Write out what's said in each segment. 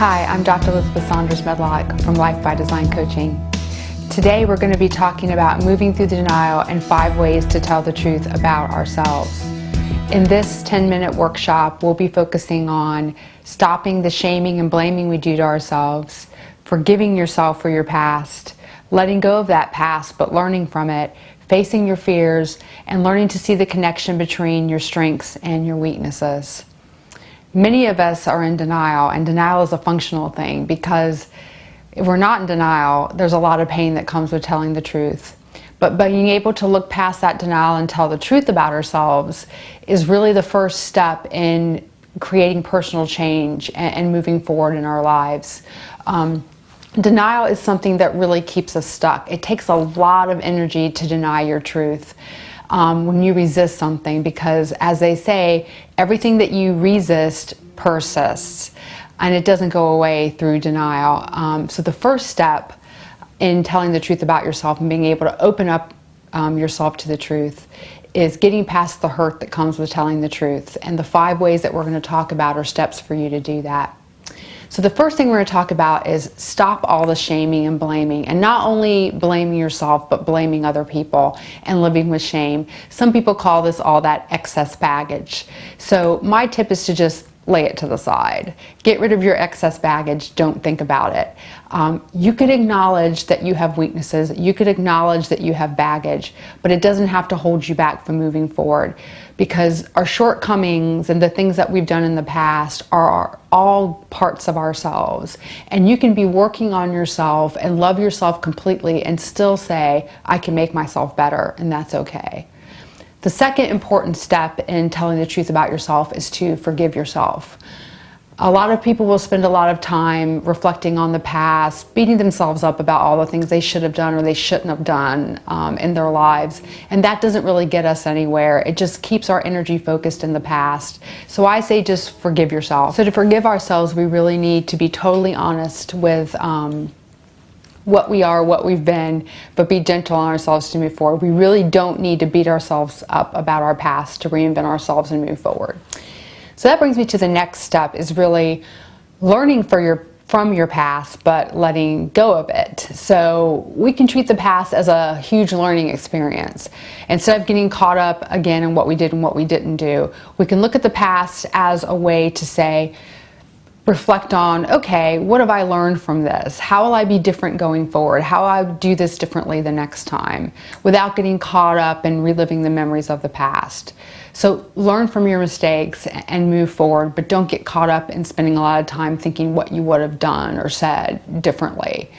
Hi, I'm Dr. Elizabeth Saunders Medlock from Life by Design Coaching. Today we're going to be talking about moving through the denial and 5 ways to tell the truth about ourselves. In this 10-minute workshop, we'll be focusing on stopping the shaming and blaming we do to ourselves, forgiving yourself for your past, letting go of that past but learning from it, facing your fears, and learning to see the connection between your strengths and your weaknesses. Many of us are in denial, and denial is a functional thing because if we're not in denial, there's a lot of pain that comes with telling the truth. But being able to look past that denial and tell the truth about ourselves is really the first step in creating personal change and moving forward in our lives. Denial is something that really keeps us stuck. It takes a lot of energy to deny your truth. When you resist something, because as they say, everything that you resist persists and it doesn't go away through denial. So the first step in telling the truth about yourself and being able to open up yourself to the truth is getting past the hurt that comes with telling the truth. And the 5 ways that we're going to talk about are steps for you to do that. So the first thing we're going to talk about is stop all the shaming and blaming, and not only blaming yourself but blaming other people and living with shame. Some people call this all that excess baggage. So my tip is to just lay it to the side. Get rid of your excess baggage. Don't think about it. You could acknowledge that you have weaknesses. You could acknowledge that you have baggage, but it doesn't have to hold you back from moving forward, because our shortcomings and the things that we've done in the past are all parts of ourselves. And you can be working on yourself and love yourself completely and still say, I can make myself better, and that's okay. The second important step in telling the truth about yourself is to forgive yourself. A lot of people will spend a lot of time reflecting on the past, beating themselves up about all the things they should have done or they shouldn't have done in their lives. And that doesn't really get us anywhere. It just keeps our energy focused in the past. So I say just forgive yourself. So to forgive ourselves, we really need to be totally honest with what we are, what we've been, but be gentle on ourselves to move forward. We really don't need to beat ourselves up about our past to reinvent ourselves and move forward. So that brings me to the next step, is really learning from your past, but letting go of it. So we can treat the past as a huge learning experience. Instead of getting caught up again in what we did and what we didn't do, we can look at the past as a way to say, reflect on, okay, what have I learned from this? How will I be different going forward? How will I do this differently the next time without getting caught up and reliving the memories of the past? So learn from your mistakes and move forward, but don't get caught up in spending a lot of time thinking what you would have done or said differently.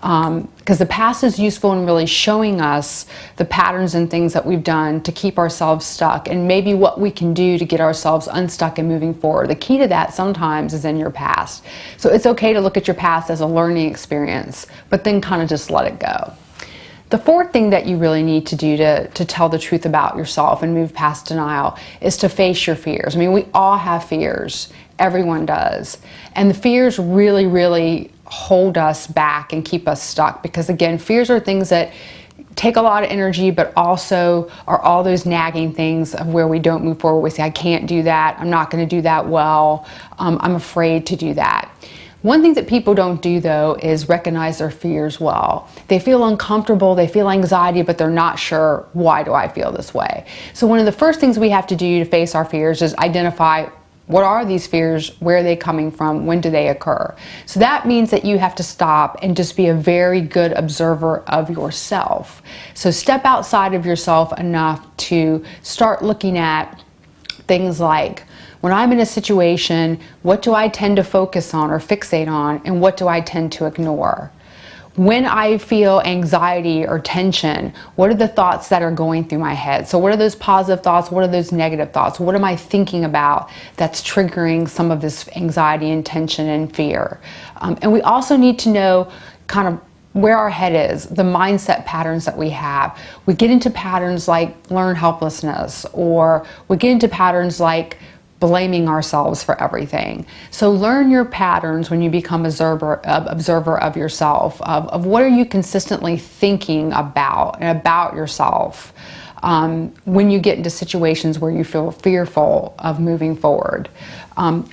Because the past is useful in really showing us the patterns and things that we've done to keep ourselves stuck, and maybe what we can do to get ourselves unstuck and moving forward. The key to that sometimes is in your past. So it's okay to look at your past as a learning experience, but then kind of just let it go. The fourth thing that you really need to do to tell the truth about yourself and move past denial is to face your fears. I mean, we all have fears. Everyone does. And the fears really, really hold us back and keep us stuck, because again, fears are things that take a lot of energy, but also are all those nagging things of where we don't move forward. We say, I can't do that. I'm not going to do that well. I'm afraid to do that. One thing that people don't do, though, is recognize their fears well. They feel uncomfortable, they feel anxiety, but they're not sure, why do I feel this way? So one of the first things we have to do to face our fears is identify, what are these fears? Where are they coming from? When do they occur? So that means that you have to stop and just be a very good observer of yourself. So step outside of yourself enough to start looking at things like, when I'm in a situation, what do I tend to focus on or fixate on, and what do I tend to ignore? When I feel anxiety or tension, what are the thoughts that are going through my head? So what are those positive thoughts? What are those negative thoughts? What am I thinking about that's triggering some of this anxiety and tension and fear? And we also need to know kind of where our head is, the mindset patterns that we have. We get into patterns like learned helplessness, or we get into patterns like blaming ourselves for everything. So learn your patterns when you become observer of yourself, of what are you consistently thinking about and about yourself. when you get into situations where you feel fearful of moving forward.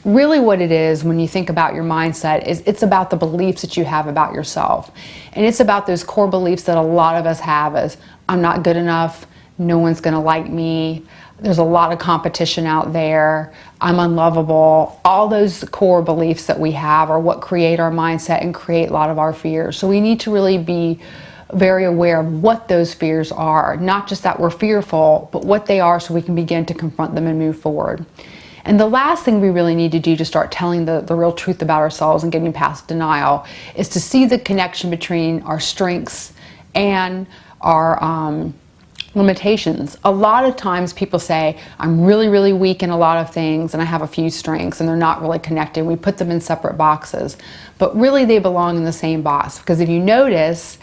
Really what it is, when you think about your mindset, is it's about the beliefs that you have about yourself. And it's about those core beliefs that a lot of us have as, I'm not good enough, no one's gonna like me, there's a lot of competition out there, I'm unlovable. All those core beliefs that we have are what create our mindset and create a lot of our fears. So we need to really be very aware of what those fears are, not just that we're fearful, but what they are, so we can begin to confront them and move forward. And the last thing we really need to do to start telling the real truth about ourselves and getting past denial is to see the connection between our strengths and our limitations. A lot of times people say, I'm really, really weak in a lot of things and I have a few strengths, and they're not really connected. We put them in separate boxes, but really they belong in the same box. Because if you notice,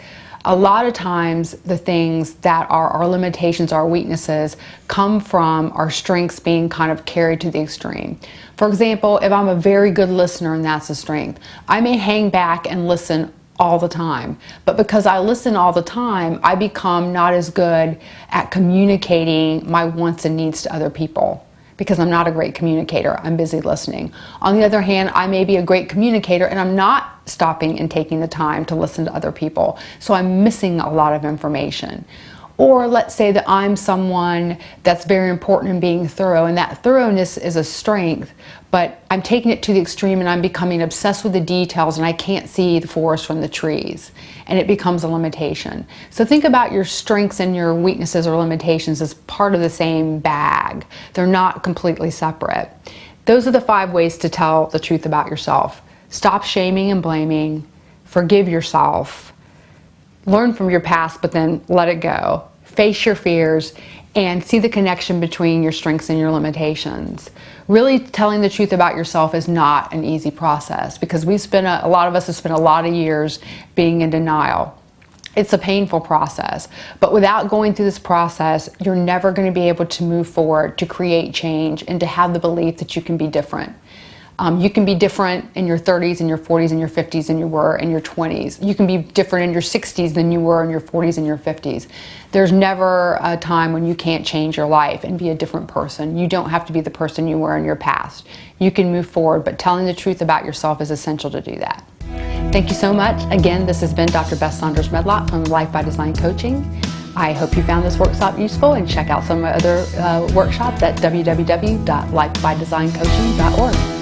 a lot of times the things that are our limitations, our weaknesses, come from our strengths being kind of carried to the extreme. For example, if I'm a very good listener and that's a strength, I may hang back and listen all the time. But because I listen all the time, I become not as good at communicating my wants and needs to other people, because I'm not a great communicator. I'm busy listening. On the other hand, I may be a great communicator and I'm not stopping and taking the time to listen to other people. So I'm missing a lot of information. Or let's say that I'm someone that's very important in being thorough, and that thoroughness is a strength, but I'm taking it to the extreme and I'm becoming obsessed with the details and I can't see the forest from the trees, and it becomes a limitation. So think about your strengths and your weaknesses or limitations as part of the same bag. They're not completely separate. Those are the 5 ways to tell the truth about yourself. Stop shaming and blaming, forgive yourself, learn from your past, but then let it go. Face your fears and see the connection between your strengths and your limitations. Really telling the truth about yourself is not an easy process, because a lot of us have spent a lot of years being in denial. It's a painful process, but without going through this process, you're never going to be able to move forward, to create change, and to have the belief that you can be different. You can be different in your 30s and your 40s and your 50s than you were in your 20s. You can be different in your 60s than you were in your 40s and your 50s. There's never a time when you can't change your life and be a different person. You don't have to be the person you were in your past. You can move forward, but telling the truth about yourself is essential to do that. Thank you so much. Again, this has been Dr. Beth Saunders Medlock from Life by Design Coaching. I hope you found this workshop useful, and check out some other workshops at www.lifebydesigncoaching.org.